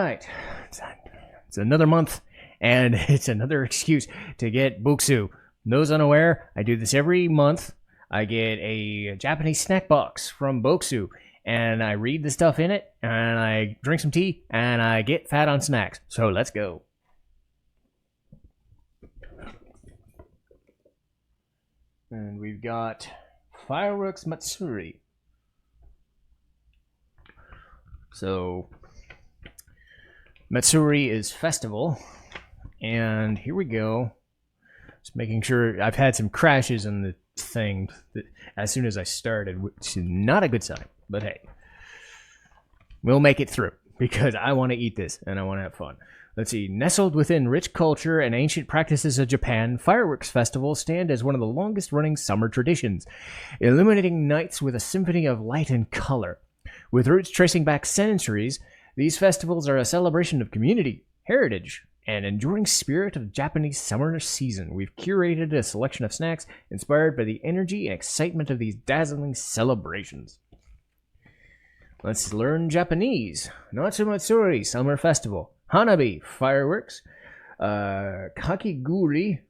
right. It's another month, and it's another excuse to get Bokksu. Those unaware, I do this every month. I get a Japanese snack box from Bokksu, and I read the stuff in it, and I drink some tea, and I get fat on snacks. So let's go. And we've got Fireworks Matsuri. So, Matsuri is festival, and here we go. Just making sure. I've had some crashes in the thing as soon as I started, which is not a good sign, but hey. We'll make it through, because I want to eat this, and I want to have fun. Let's see. Nestled within rich culture and ancient practices of Japan, fireworks festivals stand as one of the longest-running summer traditions, illuminating nights with a symphony of light and color. With roots tracing back centuries, these festivals are a celebration of community, heritage, and enduring spirit of Japanese summer season. We've curated a selection of snacks inspired by the energy and excitement of these dazzling celebrations. Let's learn Japanese. Natsu Matsuri, Summer Festival. Hanabi, fireworks. Kakiguri,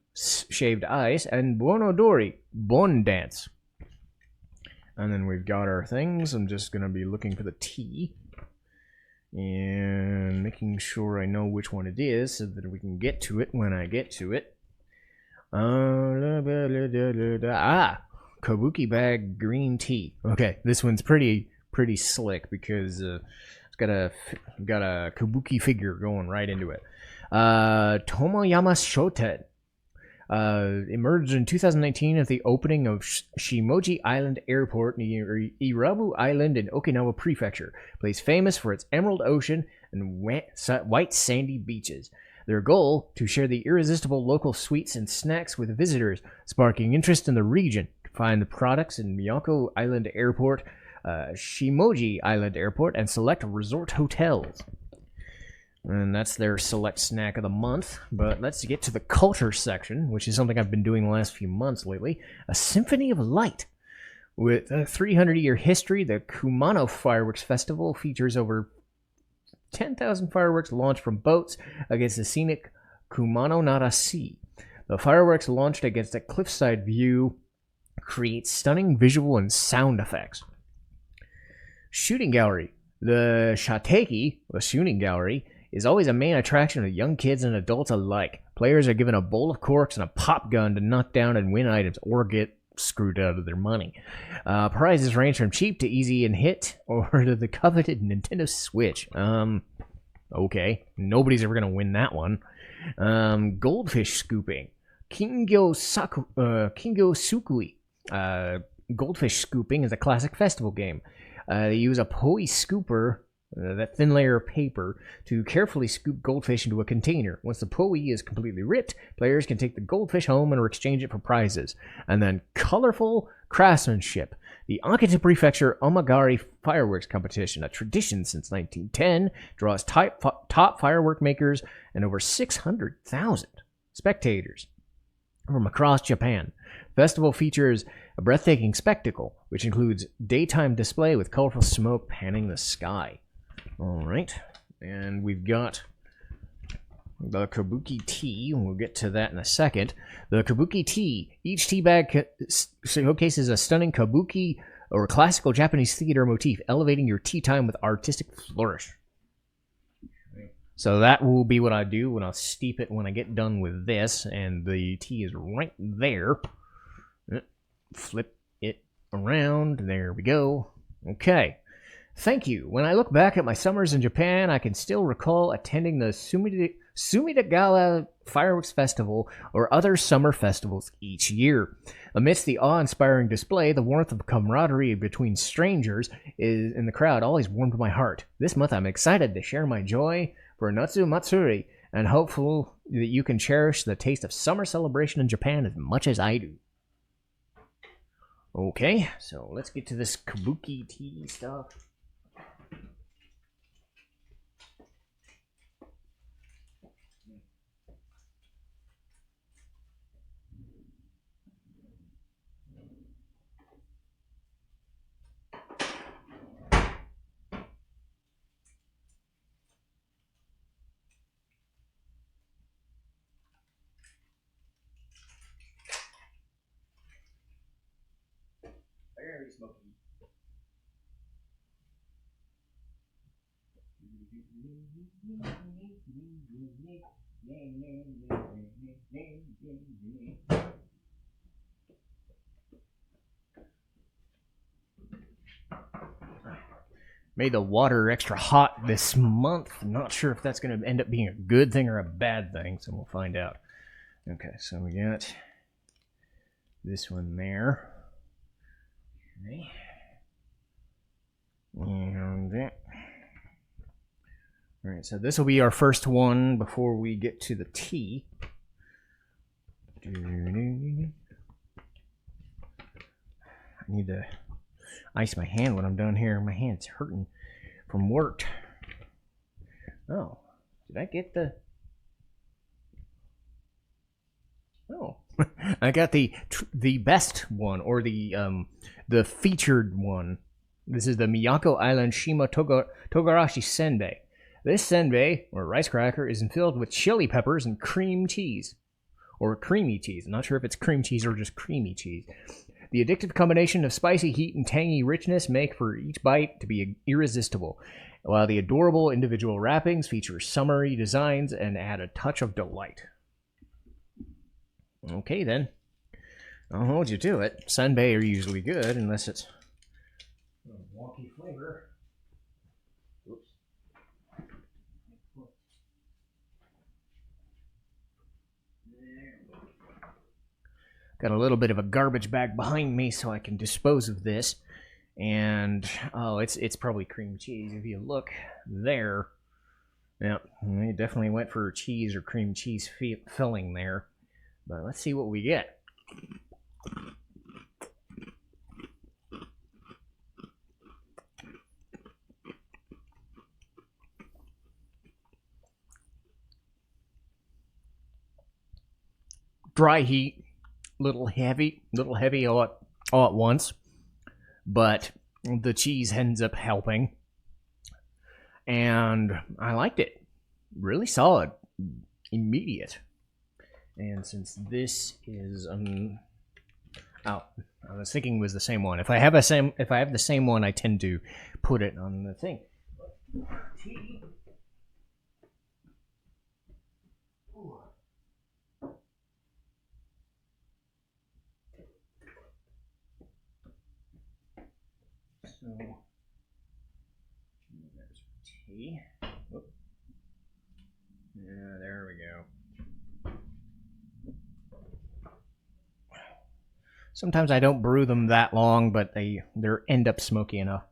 shaved ice. And Bonodori, bon dance. And then we've got our things. I'm just going to be looking for the tea. And making sure I know which one it is so that we can get to it when I get to it. Kabuki bag green tea. Okay, this one's pretty slick because it's got a kabuki figure going right into it. Tomoyama Shoten emerged in 2019 at the opening of Shimoji Island Airport near Irabu Island in Okinawa Prefecture. Place famous for its emerald ocean and white sandy beaches. Their goal, to share the irresistible local sweets and snacks with visitors, sparking interest in the region. Find the products in Miyako Island Airport, Shimoji Island Airport, and select resort hotels. And that's their select snack of the month. But let's get to the culture section, which is something I've been doing the last few months lately. A Symphony of Light. With a 300-year history, the Kumano Fireworks Festival features over 10,000 fireworks launched from boats against the scenic Kumano Nara Sea. The fireworks launched against a cliffside view create stunning visual and sound effects. Shooting Gallery. The Shateki, a shooting gallery, is always a main attraction of young kids and adults alike. Players are given a bowl of corks and a pop gun to knock down and win items or get screwed out of their money. Prizes range from cheap to easy and hit, or to the coveted Nintendo Switch. Okay, nobody's ever going to win that one. Goldfish scooping. Kingyo Sukui. Goldfish scooping is a classic festival game. They use a poi scooper, that thin layer of paper, to carefully scoop goldfish into a container. Once the poi is completely ripped, players can take the goldfish home and exchange it for prizes. And then colorful craftsmanship. The Akita Prefecture Omagari Fireworks Competition, a tradition since 1910, draws top firework makers and over 600,000 spectators from across Japan. The festival features a breathtaking spectacle, which includes daytime display with colorful smoke panning the sky. All right, and we've got the kabuki tea. We'll get to that in a second. The kabuki tea. Each tea bag showcases a stunning kabuki or classical Japanese theater motif, elevating your tea time with artistic flourish. So that will be what I do when I'll steep it when I get done with this, and the tea is right there. Flip it around. There we go. Okay. Thank you. When I look back at my summers in Japan, I can still recall attending the Sumidagala Fireworks Festival or other summer festivals each year. Amidst the awe-inspiring display, the warmth of camaraderie between strangers in the crowd always warmed my heart. This month, I'm excited to share my joy for Natsu Matsuri and hopeful that you can cherish the taste of summer celebration in Japan as much as I do. Okay, so let's get to this kabuki tea stuff. Very smoky. Made the water extra hot this month. I'm not sure if that's going to end up being a good thing or a bad thing, so we'll find out. Okay, so we got this one there. Okay. And alright, so this will be our first one before we get to the tea. I need to ice my hand when I'm done here. My hand's hurting from work. Oh, did I get the... Oh, I got the best one, or the featured one. This is the Miyako Island Shima Togarashi Senbei. This senbei, or rice cracker, is filled with chili peppers and cream cheese. Or creamy cheese. I'm not sure if it's cream cheese or just creamy cheese. The addictive combination of spicy heat and tangy richness make for each bite to be irresistible, while the adorable individual wrappings feature summery designs and add a touch of delight. Okay then, I'll hold you to it. Senbei are usually good unless it's a wonky flavor. Oops. Got a little bit of a garbage bag behind me so I can dispose of this. And, oh, it's probably cream cheese. If you look there, yeah, it definitely went for cheese or cream cheese filling there. But let's see what we get. Dry heat, little heavy all at once, but the cheese ends up helping, and I liked it. Really solid, immediate. And since this is oh, I was thinking it was the same one. If I have the same one, I tend to put it on the thing. Tea. So there's tea. Whoop. Yeah, there we go. Sometimes I don't brew them that long, but they end up smoky enough.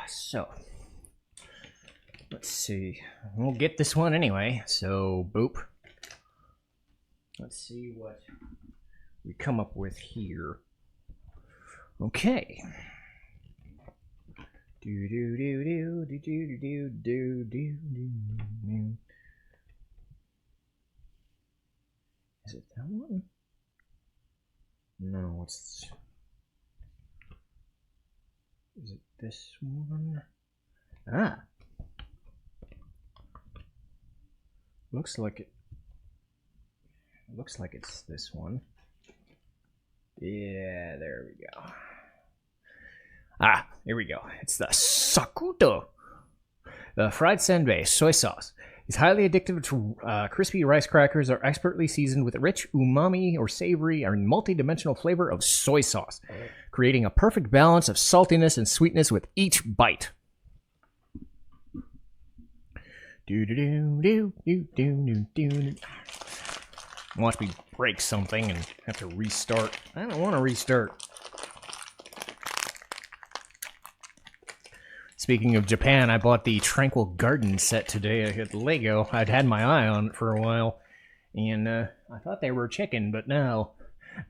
So, let's see. We'll get this one anyway, so boop. Let's see what we come up with here. Okay. Do do do do do do do do do do. Is it that one? No, it's. Is it this one? Ah. Looks like it. Looks like it's this one. Yeah, there we go. Ah, here we go. It's the Sakuto. The fried senbei soy sauce is highly addictive to crispy rice crackers are expertly seasoned with rich umami or savory or multi-dimensional flavor of soy sauce, creating a perfect balance of saltiness and sweetness with each bite. Watch me break something and have to restart. I don't want to restart. Speaking of Japan, I bought the Tranquil Garden set today at Lego. I'd had my eye on it for a while, and I thought they were chicken, but no.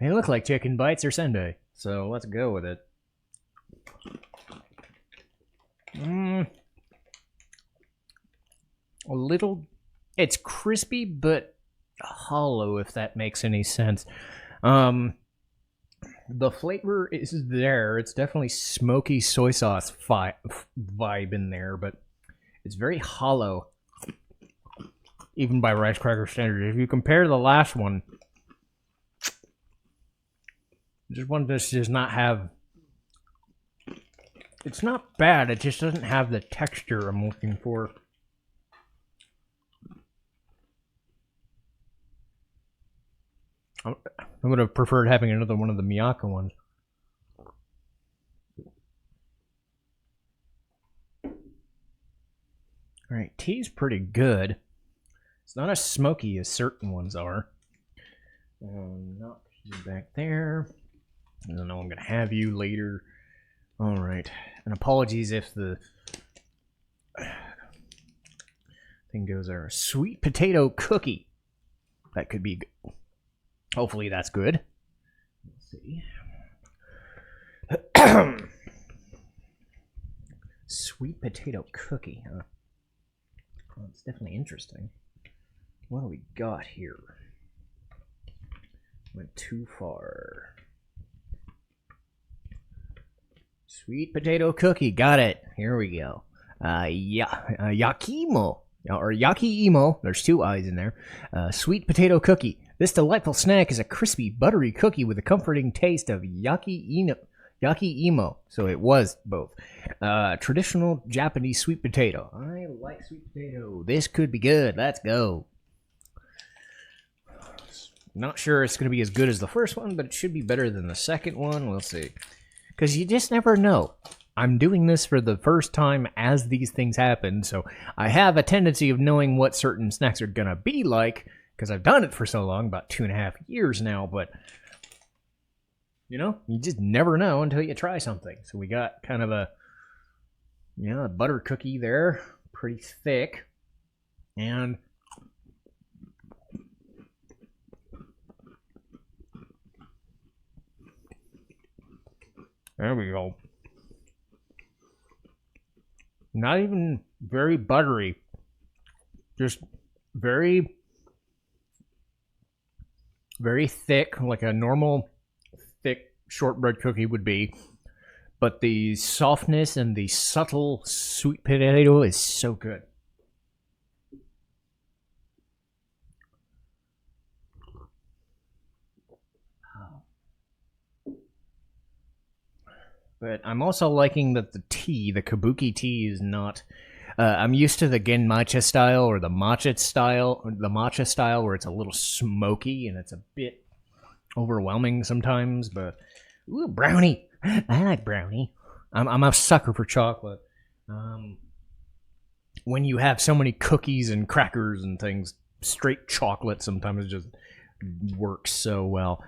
They look like chicken bites or senbei, so let's go with it. A little... It's crispy, but hollow, if that makes any sense. The flavor is there. It's definitely smoky soy sauce vibe in there, but it's very hollow. even by rice cracker standards. If you compare the last one, this one does not have. It's not bad. It just doesn't have the texture I'm looking for. I would have preferred having another one of the Miyako ones. Alright, tea's pretty good. It's not as smoky as certain ones are. Knock you back there. I don't know, I'm going to have you later. Alright, and apologies if the thing goes there. Sweet potato cookie. That could be good. Hopefully that's good. Let's see. Sweet potato cookie, huh? Well, it's definitely interesting. What do we got here? Went too far. Sweet potato cookie, got it. Here we go. Yakimo, or Yaki-imo. There's two I's in there. Sweet potato cookie. This delightful snack is a crispy, buttery cookie with a comforting taste of yaki-imo. So it was both. Traditional Japanese sweet potato. I like sweet potato. This could be good. Let's go. Not sure it's going to be as good as the first one, but it should be better than the second one. We'll see. Because you just never know. I'm doing this for the first time as these things happen, so I have a tendency of knowing what certain snacks are going to be like, because I've done it for so long, about 2.5 years now, but, you know, you just never know until you try something. So we got kind of a butter cookie there, pretty thick, and there we go. Not even very buttery. Just very, very thick, like a normal thick shortbread cookie would be. But the softness and the subtle sweet potato is so good. But I'm also liking that the tea, the kabuki tea, is not. I'm used to the genmatcha style or the matcha style, where it's a little smoky and it's a bit overwhelming sometimes. But ooh, brownie! I like brownie. I'm a sucker for chocolate. When you have so many cookies and crackers and things, straight chocolate sometimes just works so well.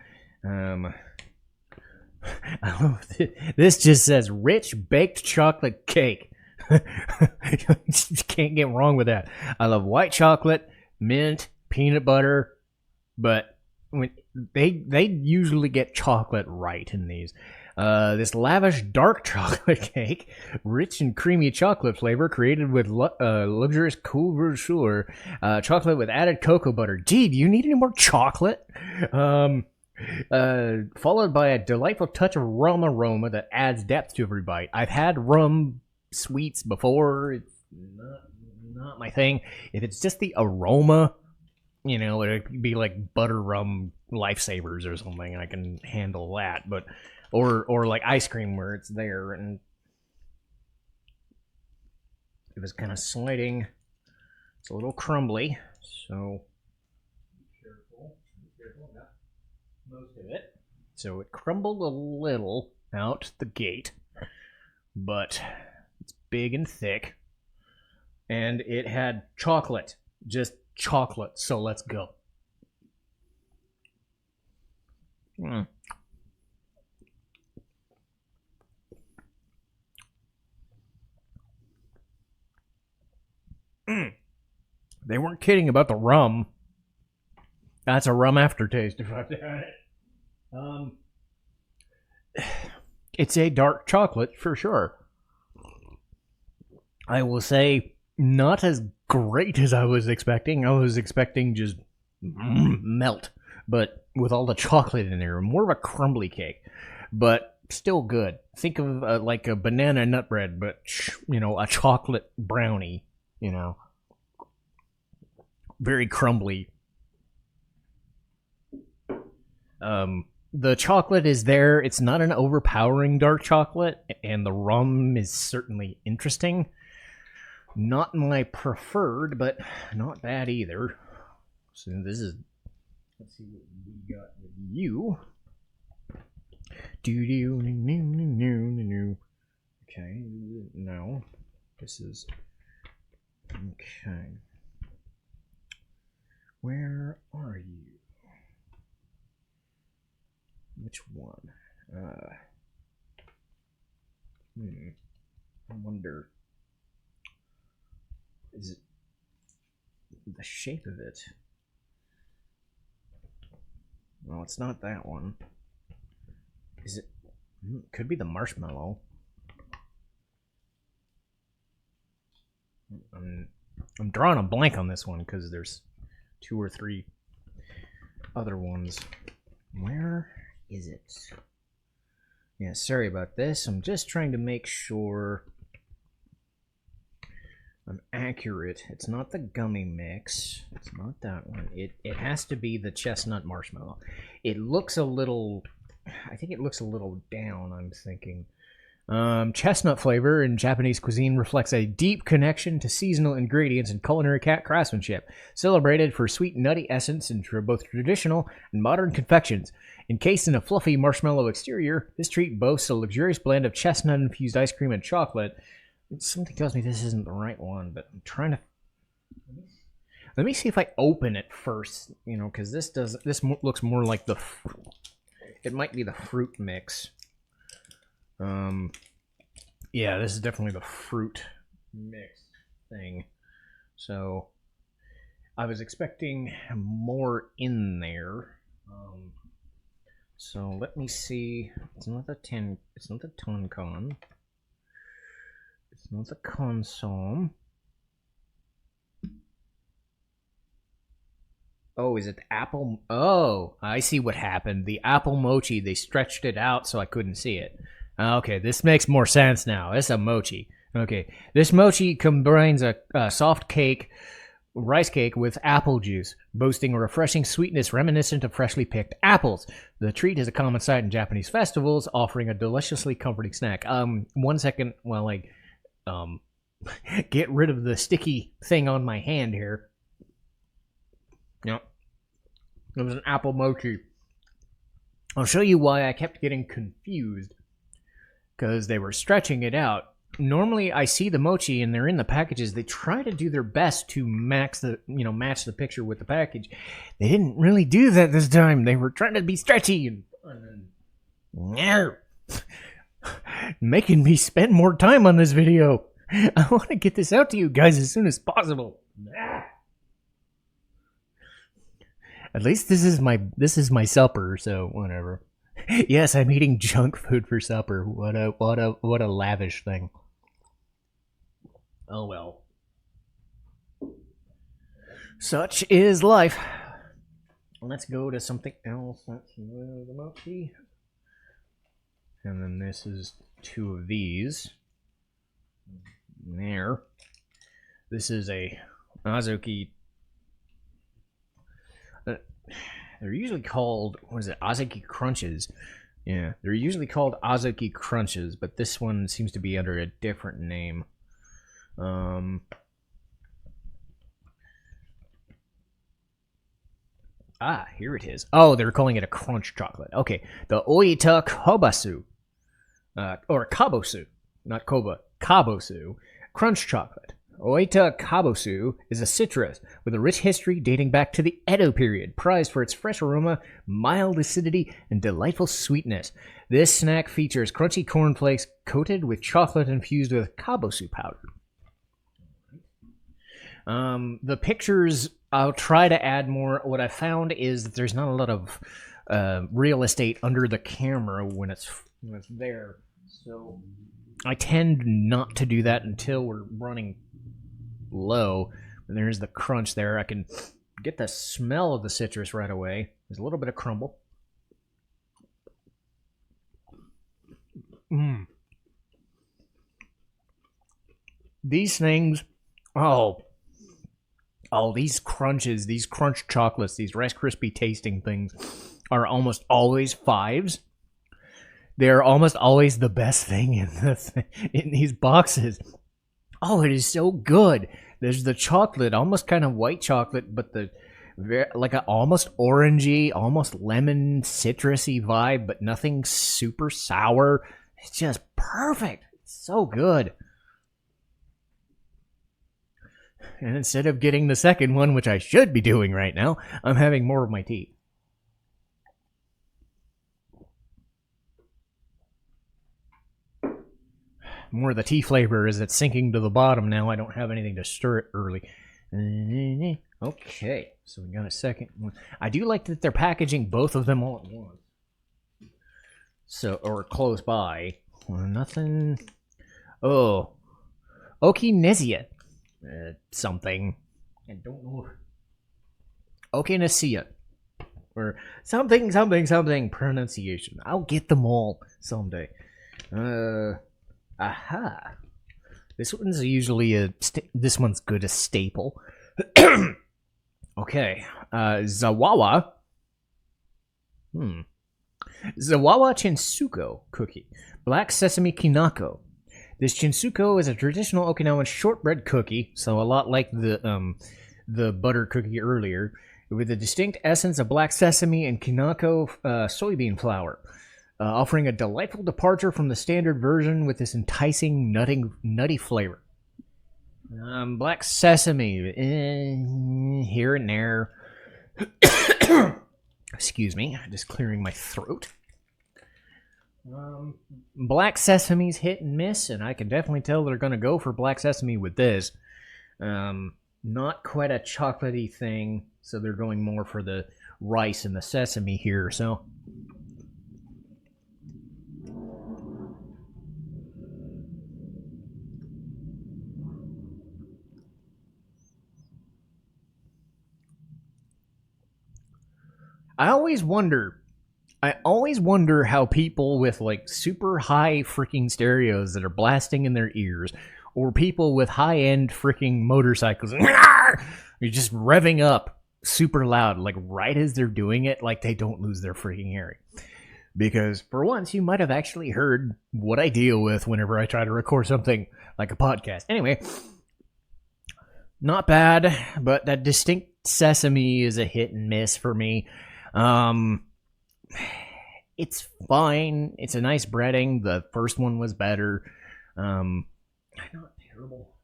This just says rich baked chocolate cake. You can't get wrong with that. I love white chocolate, mint, peanut butter, but when they usually get chocolate right in these. This lavish dark chocolate cake, rich and creamy chocolate flavor, created with luxurious couverture, chocolate with added cocoa butter. Gee, do you need any more chocolate? Followed by a delightful touch of rum aroma that adds depth to every bite. I've had rum sweets before. It's not my thing. If it's just the aroma, you know, it'd be like butter rum lifesavers or something. I can handle that, but or like ice cream where it's there and it was kind of sliding. It's a little crumbly, so most of it. So it crumbled a little out the gate, but it's big and thick, and it had chocolate, just chocolate. So let's go. They weren't kidding about the rum. That's a rum aftertaste if I've had it. It's a dark chocolate for sure. I will say not as great as I was expecting. I was expecting just melt, but with all the chocolate in there, more of a crumbly cake, but still good. Think of like a banana nut bread, but you know, a chocolate brownie. You know, very crumbly. The chocolate is there. It's not an overpowering dark chocolate, and the rum is certainly interesting. Not my preferred, but not bad either. So this is. Let's see what we got with you. Okay, no. This is. Okay. Where are you? Which one? I wonder. Is it the shape of it? Well, it's not that one. Is it? Could be the marshmallow. I'm drawing a blank on this one because there's 2 or 3 other ones. Where is it? Yeah, sorry about this. I'm just trying to make sure I'm accurate. It's not the gummy mix. It's not that one. It has to be the chestnut marshmallow. It looks a little... I think it looks a little down, I'm thinking. Chestnut flavor in Japanese cuisine reflects a deep connection to seasonal ingredients and culinary craftsmanship, celebrated for sweet nutty essence in both traditional and modern confections. Encased in a fluffy marshmallow exterior, this treat boasts a luxurious blend of chestnut-infused ice cream and chocolate. Something tells me this isn't the right one, but I'm trying to... Let me see if I open it first, because this looks more like the... It might be the fruit mix. Yeah, this is definitely the fruit mix thing. So, I was expecting more in there. So let me see. It's not the tonkan. It's not the consomme. Oh, is it the apple? Oh, I see what happened. The apple mochi, they stretched it out so I couldn't see it. Okay, this makes more sense now. It's a mochi. Okay, this mochi combines a soft cake, rice cake with apple juice, boasting a refreshing sweetness reminiscent of freshly picked apples. The treat is a common sight in Japanese festivals, offering a deliciously comforting snack. 1 second while I get rid of the sticky thing on my hand here. Yep. It was an apple mochi. I'll show you why I kept getting confused. Because they were stretching it out. Normally, I see the mochi and they're in the packages. They try to do their best to match the picture with the package. They didn't really do that this time. They were trying to be stretchy and making me spend more time on this video. I want to get this out to you guys as soon as possible. At least this is my supper, so whatever. Yes, I'm eating junk food for supper. What a lavish thing. Oh well. Such is life. Let's go to something else. That's the mochi. And then this is 2 of these. There. This is a Azuki. They're usually called, Azuki Crunches. Yeah, they're usually called Azuki Crunches, but this one seems to be under a different name. Here it is. Oh, they're calling it a crunch chocolate. Okay, the Oita Kobasu, or Kabosu, not Koba, Kabosu, crunch chocolate. Oita Kabosu is a citrus with a rich history dating back to the Edo period, prized for its fresh aroma, mild acidity, and delightful sweetness. This snack features crunchy cornflakes coated with chocolate infused with Kabosu powder. The pictures, I'll try to add more. What I found is that there's not a lot of real estate under the camera when it's there. So I tend not to do that until we're running low. And there's the crunch there. I can get the smell of the citrus right away. There's a little bit of crumble. These things, Oh, these crunches, these crunch chocolates, these Rice Krispie tasting things are almost always fives. They're almost always the best thing in these boxes. Oh, it is so good. There's the chocolate, almost kind of white chocolate, but like a almost orangey, almost lemon citrusy vibe, but nothing super sour. It's just perfect. It's so good. And instead of getting the second one, which I should be doing right now, I'm having more of my tea. More of the tea flavor is it's sinking to the bottom now. I don't have anything to stir it early. Okay, so we got a second one. I do like that they're packaging both of them all at once. So, or close by. Nothing. Oh. Okinesia. Something. I don't know. Okinesia. Or something pronunciation. I'll get them all someday. Aha. This one's usually this one's good a staple. Okay. Zawawa. Zawawa Chinsuko cookie. Black sesame kinako. This Chinsuko is a traditional Okinawan shortbread cookie, so a lot like the butter cookie earlier, with a distinct essence of black sesame and kinako soybean flour, offering a delightful departure from the standard version with this enticing nutty flavor. Black sesame, here and there. Excuse me, just clearing my throat. Black sesame's hit and miss, and I can definitely tell they're going to go for black sesame with this. Not quite a chocolatey thing, so they're going more for the rice and the sesame here, so... I always wonder how people with like super high freaking stereos that are blasting in their ears, or people with high end freaking motorcycles, you're just revving up super loud, like right as they're doing it, like they don't lose their freaking hearing. Because for once, you might have actually heard what I deal with whenever I try to record something like a podcast. Anyway, not bad, but that distinct sesame is a hit and miss for me. It's fine. It's a nice breading. The first one was better. Not terrible.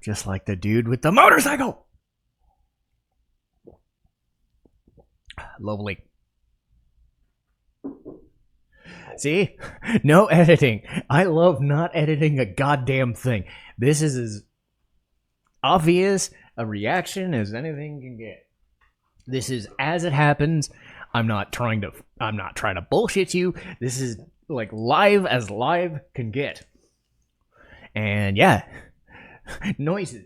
Just like the dude with the motorcycle. Lovely. See? No editing. I love not editing a goddamn thing. This is as obvious a reaction as anything can get. This is as it happens. I'm not trying to bullshit you. This is like live as live can get. And yeah, noises.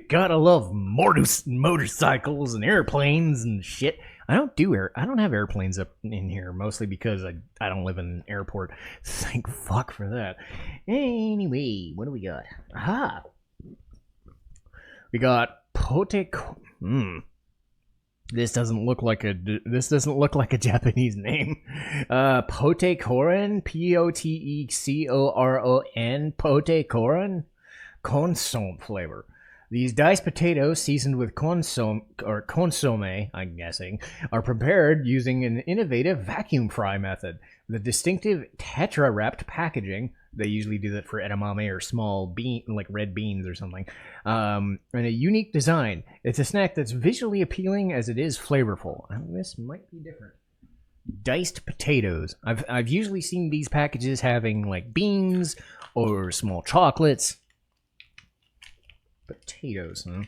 Gotta love motorcycles and airplanes and shit. I don't have airplanes up in here, mostly because I don't live in an airport. Thank fuck for that. Anyway, what do we got? Aha. We got pote. This doesn't look like a Japanese name. Pote koron, Poteccoron, pote koron, consomme flavor. These diced potatoes, seasoned with consomme, I'm guessing, are prepared using an innovative vacuum fry method. The distinctive tetra-wrapped packaging, they usually do that for edamame or small bean, like red beans or something, and a unique design. It's a snack that's visually appealing as it is flavorful. This might be different. Diced potatoes. I've usually seen these packages having like beans or small chocolates. Potatoes, huh?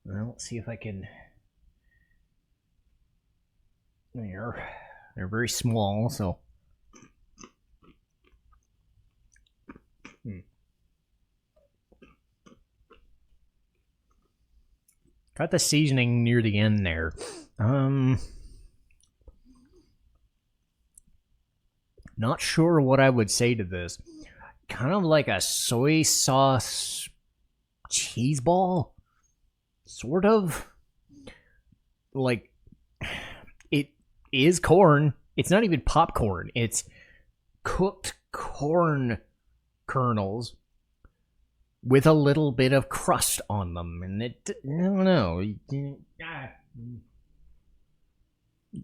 Well, let's see if I can... They're very small, so... Got the seasoning near the end there. Not sure what I would say to this. kind of like a soy sauce cheese ball, sort of. Like, it is corn. It's not even popcorn. It's cooked corn kernels with a little bit of crust on them, and I don't know.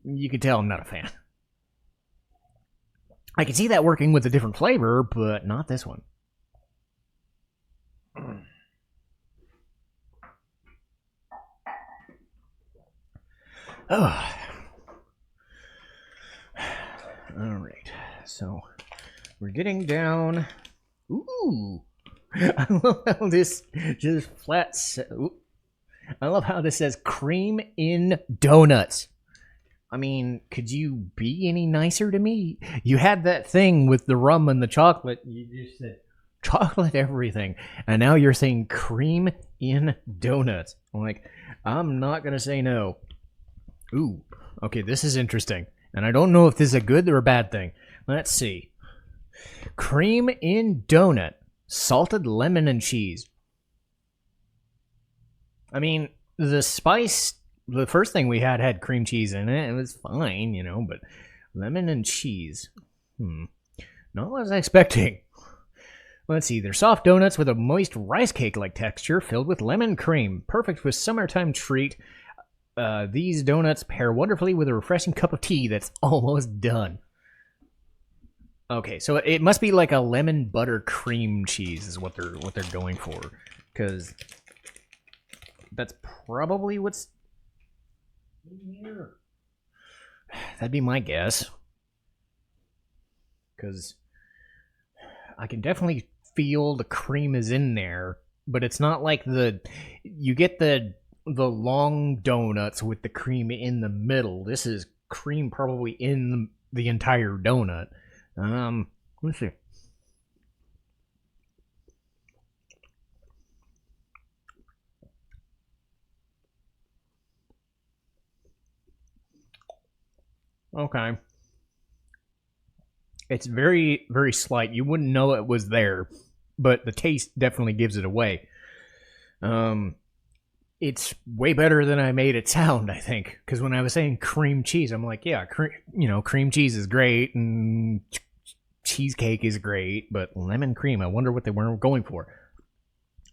You can tell I'm not a fan. I can see that working with a different flavor, but not this one. Oh. Alright, so we're getting down. Ooh! I love how this just flat. I love how this says cream in donuts. I mean, could you be any nicer to me? You had that thing with the rum and the chocolate. You just said chocolate everything. And now you're saying cream in donuts. I'm like, I'm not going to say no. Ooh, okay, this is interesting. And I don't know if this is a good or a bad thing. Let's see. Cream in donut. Salted lemon and cheese. I mean, the spice... The first thing we had cream cheese in it. It was fine, you know, but lemon and cheese. Not what I was expecting. Let's see. They're soft donuts with a moist rice cake-like texture filled with lemon cream. Perfect for summertime treat. These donuts pair wonderfully with a refreshing cup of tea that's almost done. Okay, so it must be like a lemon butter cream cheese is what they're going for, because that's probably what's in here. That'd be my guess, because I can definitely feel the cream is in there, but it's not like you get the long donuts with the cream in the middle. This is cream probably in the entire donut. Let's see. Okay. It's very, very slight. You wouldn't know it was there, but the taste definitely gives it away. It's way better than I made it sound, I think. Because when I was saying cream cheese, I'm like, yeah, cream cheese is great, and cheesecake is great, but lemon cream, I wonder what they were going for.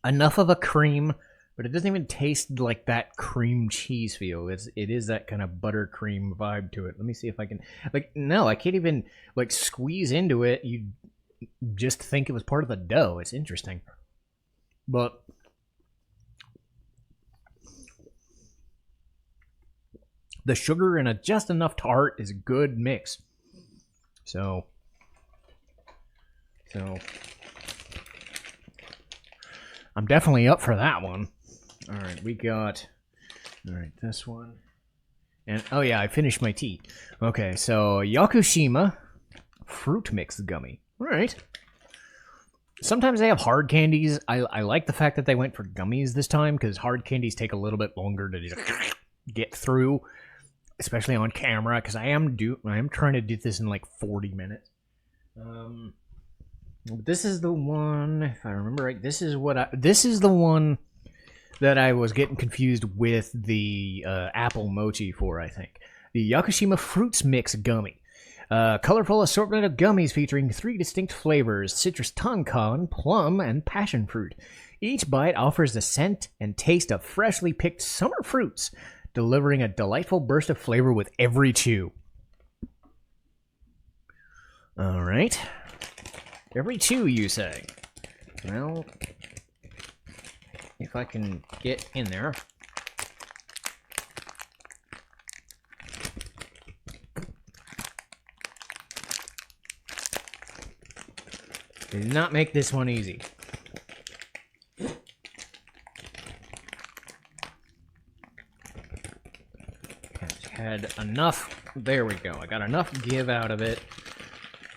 Enough of a cream, but it doesn't even taste like that cream cheese feel. It is that kind of buttercream vibe to it. Let me see if I can, no, I can't even, squeeze into it. You just think it was part of the dough. It's interesting. But the sugar and just enough tart is a good mix. So I'm definitely up for that one. All right, we got this one. And oh yeah, I finished my tea. Okay, so Yakushima fruit mix gummy. All right. Sometimes they have hard candies. I like the fact that they went for gummies this time, because hard candies take a little bit longer to just get through, especially on camera, because I am trying to do this in 40 minutes. This is the one, if I remember right. This is the one that I was getting confused with the apple mochi for. I think the Yakushima Fruits Mix Gummy, colorful assortment of gummies featuring 3 distinct flavors: citrus tonkan, plum, and passion fruit. Each bite offers the scent and taste of freshly picked summer fruits, delivering a delightful burst of flavor with every chew. All right. Every chew, you say? Well, if I can get in there. They did not make this one easy. Had enough. There we go. I got enough give out of it.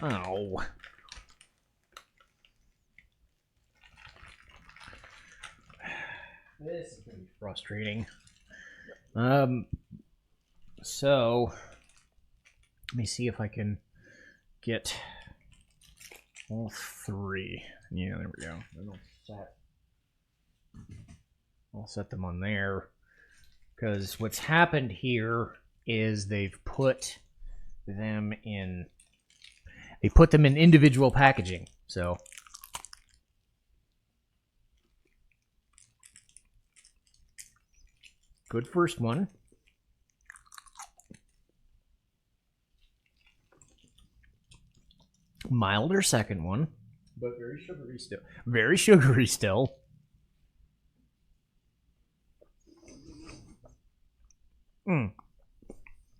Oh. This is going to be frustrating. So let me see if I can get All three. Yeah, there we go. I'll set them on there. Because what's happened here is they've put them in individual packaging. So good first one. Milder second one. But very sugary still. Very sugary still.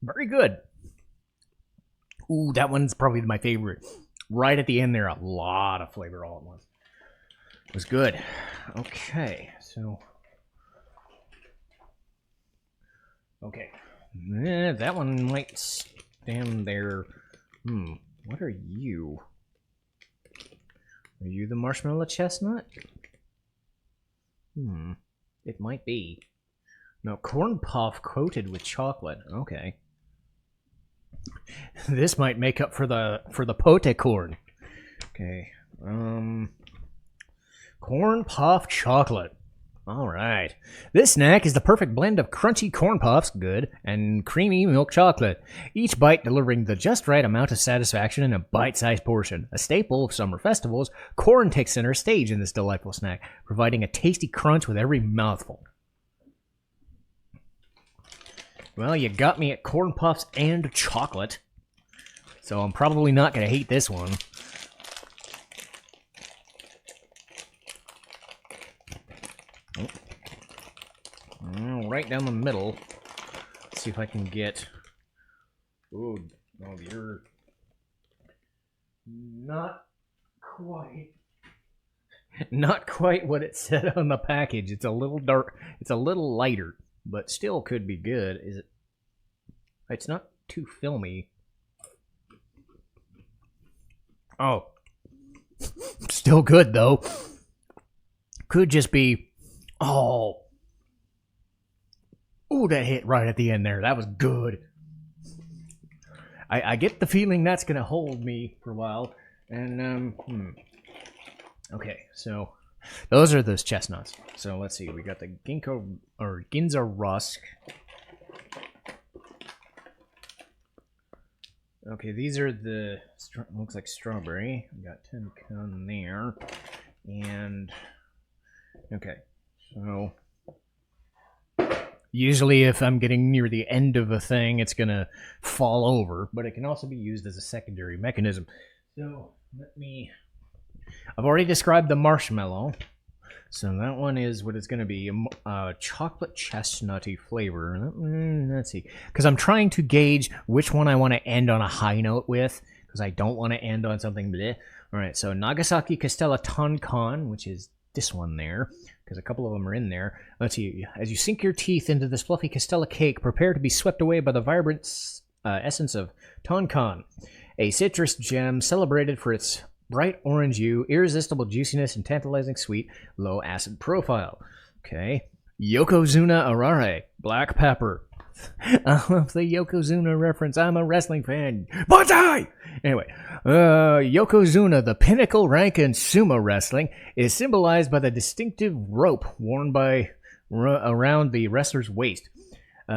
Very good. Ooh, that one's probably my favorite. Right at the end there, a lot of flavor all at once. It was good. Okay, so... Okay. That one might stand there. What are you? Are you the marshmallow chestnut? It might be. No, corn puff coated with chocolate. Okay. This might make up for the pote corn. Okay. Corn puff chocolate. All right. This snack is the perfect blend of crunchy corn puffs, good, and creamy milk chocolate. Each bite delivering the just right amount of satisfaction in a bite-sized portion. A staple of summer festivals, corn takes center stage in this delightful snack, providing a tasty crunch with every mouthful. Well, you got me at corn puffs and chocolate, so I'm probably not going to hate this one. Right down the middle. Let's see if I can get... Ooh, no, you're... Not quite... Not quite what it said on the package. It's a little dark. It's a little lighter, but still could be good. Is it? It's not too filmy. Oh. Still good, though. Could just be... Oh. Ooh, that hit right at the end there. That was good. I get the feeling that's going to hold me for a while. And, Okay, so those are those chestnuts. So let's see. We got the Ginza Rusk. Okay, these are the... Looks like strawberry. We got 10 con there. And... Okay, so... Usually if I'm getting near the end of a thing, it's going to fall over, but it can also be used as a secondary mechanism. So, let me... I've already described the marshmallow, so that one is what it's going to be, a chocolate chestnutty flavor. Let's see, because I'm trying to gauge which one I want to end on a high note with, because I don't want to end on something bleh. All right, so Nagasaki Castella Tonkan, which is this one there, because a couple of them are in there. Let's see. As you sink your teeth into this fluffy Castella cake, prepare to be swept away by the vibrant essence of Tonkan, a citrus gem celebrated for its bright orange hue, irresistible juiciness, and tantalizing sweet, low acid profile. Okay. Yokozuna Arare, black pepper. I love the Yokozuna reference. I'm a wrestling fan. Banzai! Anyway, Yokozuna, the pinnacle rank in sumo wrestling, is symbolized by the distinctive rope worn around the wrestler's waist.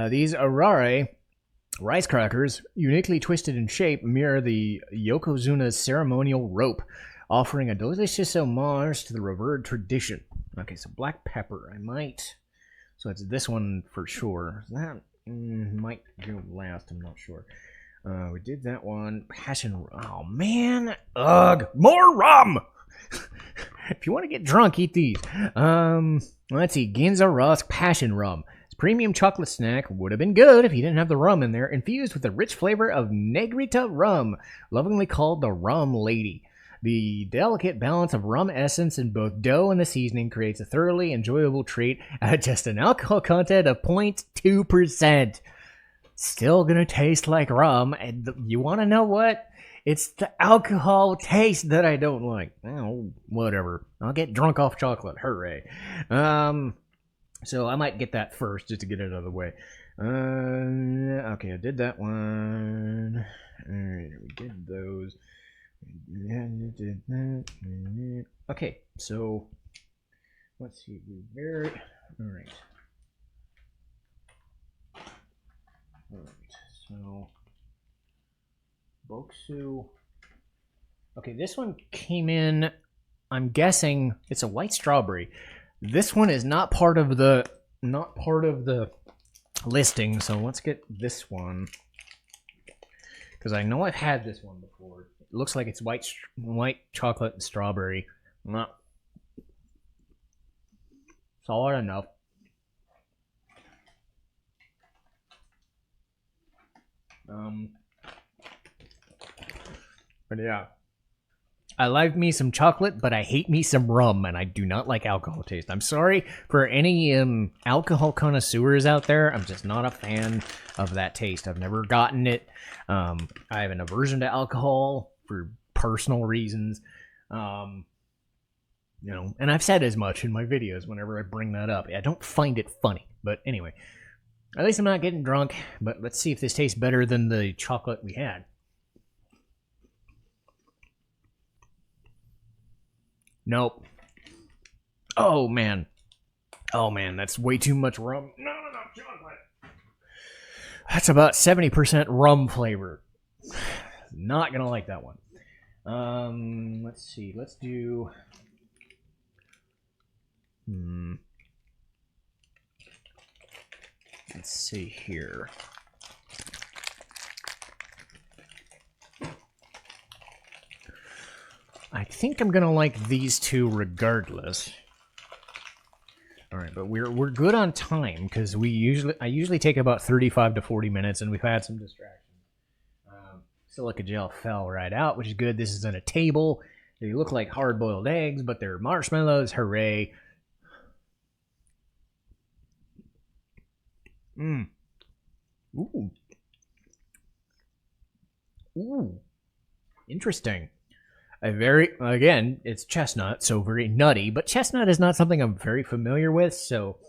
These Arare rice crackers, uniquely twisted in shape, mirror the Yokozuna's ceremonial rope, offering a delicious homage to the revered tradition. Okay, so black pepper. I might... So it's this one for sure. That might go last. I'm not sure. We did that one. Passion... Oh, man. Ugh. More rum! If you want to get drunk, eat these. Let's see. Ginza Rusk Passion Rum. Premium chocolate snack would have been good if you didn't have the rum in there, infused with the rich flavor of Negrita rum, lovingly called the Rum Lady. The delicate balance of rum essence in both dough and the seasoning creates a thoroughly enjoyable treat at just an alcohol content of 0.2%. Still gonna taste like rum, and you want to know what? It's the alcohol taste that I don't like. Oh, whatever. I'll get drunk off chocolate. Hooray. So I might get that first just to get it out of the way. Okay, I did that one. Alright, we did those. Okay, so let's see. All right. So Bokksu. Okay, this one came in. I'm guessing it's a white strawberry. This one is not part of the listing. So let's get this one because I know I've had this one before. It looks like it's white chocolate and strawberry. Not solid enough. But yeah. I like me some chocolate, but I hate me some rum, and I do not like alcohol taste. I'm sorry for any alcohol connoisseurs out there. I'm just not a fan of that taste. I've never gotten it. I have an aversion to alcohol for personal reasons. And I've said as much in my videos whenever I bring that up. I don't find it funny, but anyway. At least I'm not getting drunk, but let's see if this tastes better than the chocolate we had. Nope. Oh man, that's way too much rum. No, chocolate. That's about 70% rum flavor. Not gonna like that one. Let's see. Let's do. Let's see here. I think I'm gonna like these two regardless. All right, but we're good on time because I usually take about 35 to 40 minutes, and we've had some distractions. Silica gel fell right out, which is good. This is on a table. They look like hard-boiled eggs, but they're marshmallows. Hooray! Ooh. Interesting. It's chestnut, so very nutty, but chestnut is not something I'm very familiar with, so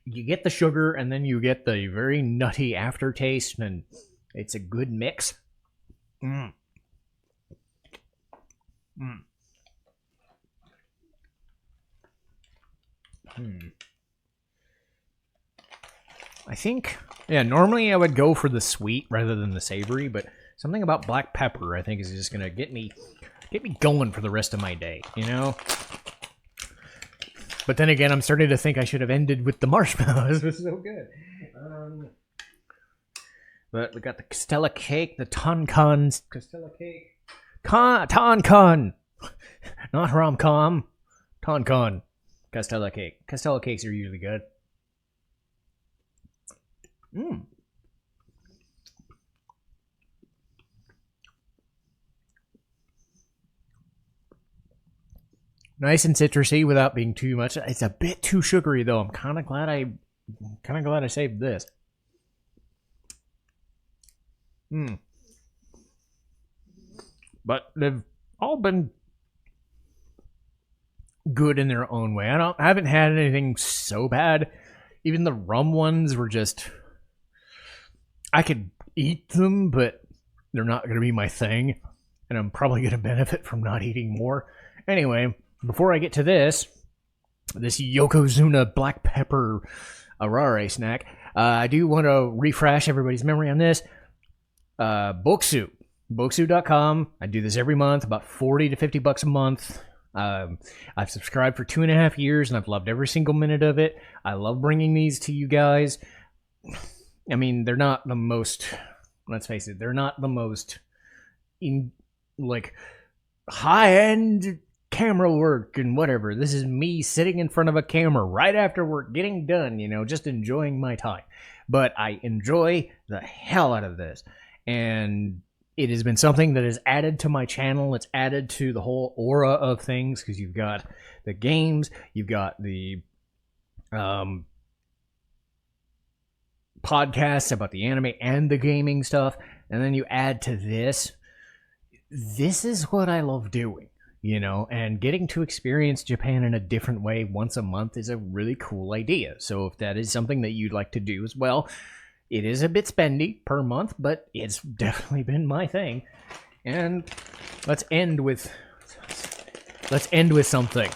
you get the sugar and then you get the very nutty aftertaste, and it's a good mix. I think, normally I would go for the sweet rather than the savory, but something about black pepper, I think, is just gonna get me going for the rest of my day, you know? But then again, I'm starting to think I should have ended with the marshmallows. This was so good. But we got the Castella cake, the Tonkan Castella cake. Tonkan! Not rom-com. Tonkan. Castella cake. Castella cakes are usually good. Nice and citrusy without being too much. It's a bit too sugary though. I'm kind of glad I saved this. But they've all been good in their own way. I haven't had anything so bad. Even the rum ones were just, I could eat them, but they're not going to be my thing, and I'm probably going to benefit from not eating more. Anyway, before I get to this Yokozuna black pepper arare snack, I do want to refresh everybody's memory on this. Bokksu. Bokksu.com. I do this every month, about 40 to 50 bucks a month. I've subscribed for 2.5 years, and I've loved every single minute of it. I love bringing these to you guys. I mean, they're not the most, let's face it, they're not the most high-end camera work and whatever. This is me sitting in front of a camera right after work, getting done, just enjoying my time. But I enjoy the hell out of this. And it has been something that is added to my channel. It's added to the whole aura of things, because you've got the games, you've got the podcasts about the anime and the gaming stuff, and then you add to this. This is what I love doing, and getting to experience Japan in a different way once a month is a really cool idea. So if that is something that you'd like to do as well, it is a bit spendy per month, but it's definitely been my thing. And let's end with something.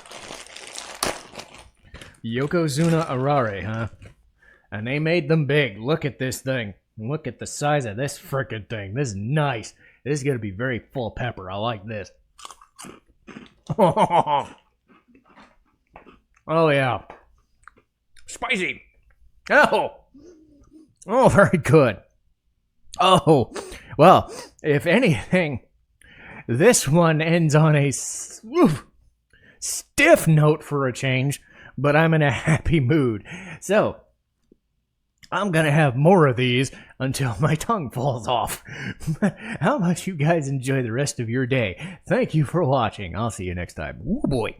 Yokozuna Arare, huh? And they made them big. Look at this thing. Look at the size of this frickin' thing. This is nice. This is gonna be very full of pepper. I like this. Oh yeah. Spicy. Oh, very good. Oh, well, if anything, this one ends on a stiff note for a change, but I'm in a happy mood. So, I'm gonna have more of these until my tongue falls off. How about you guys enjoy the rest of your day? Thank you for watching. I'll see you next time. Ooh, boy.